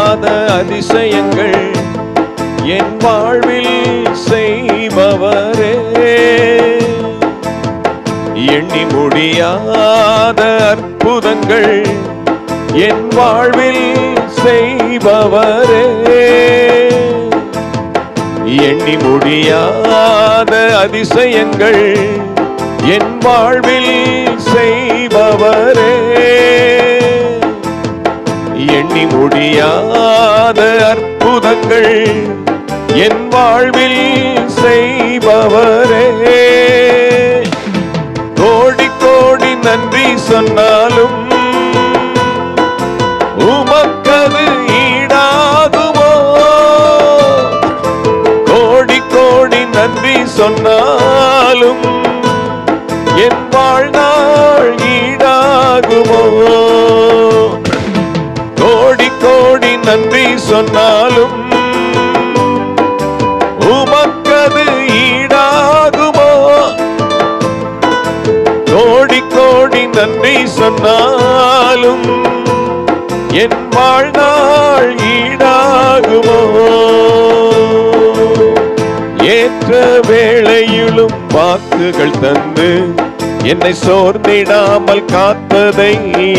அதிசயங்கள் என் வாழ்வில் செய்பவரே, எண்ணி முடியாத அற்புதங்கள் என் வாழ்வில் செய்பவரே, எண்ணி முடியாத அதிசயங்கள் என் வாழ்வில் செய்பவரே, எண்ணி முடியாத அற்புதங்கள் என் வாழ்வில் செய்பவரே. கோடி கோடி நன்றி சொன்னாலும் உமக்கது ஈடாகுமோ, கோடி கோடி நன்றி சொன்னாலும் என் வாழ்நாள் ஈடாகுமோ, கோடி கோடி நன்றி சொன்னாலும் உமக்கது ஈடாகுமோ, கோடி கோடி நன்றி சொன்னாலும் என் வாழ்நாள் ஈடாகுமோ. ஏற்ற வேளையிலும் வாக்குகள் தந்து என்னை சோர்ந்திடாமல் காத்ததை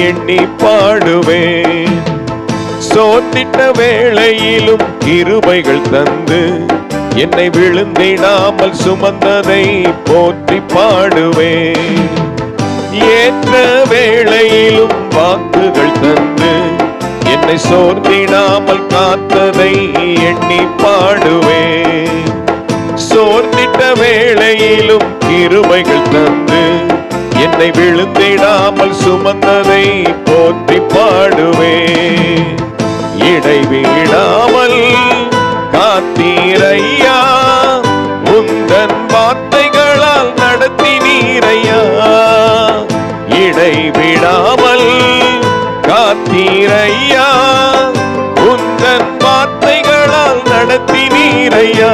எண்ணி பாடுவேன். சோர்ந்திட்ட வேளையிலும் கிருபைகள் தந்து என்னை விழுந்திடாமல் சுமந்ததை போற்றி பாடுவேன். ஏற்ற வேளையிலும் வாக்குகள் தந்து என்னை சோர்ந்திடாமல் காத்ததை எண்ணி பாடுவேன். சோர்ந்திட்ட வேளையிலும் கிருபைகள் தந்து என்னை விழுந்திடாமல் சுமந்ததை போற்றி பாடுவேன். இடைவிடாமல் காத்தீரையா, உந்தன் வார்த்தைகளால் நடத்தினீரையா, இடைவிடாமல் காத்தீரையா, உந்தன் வார்த்தைகளால் நடத்தினீரையா.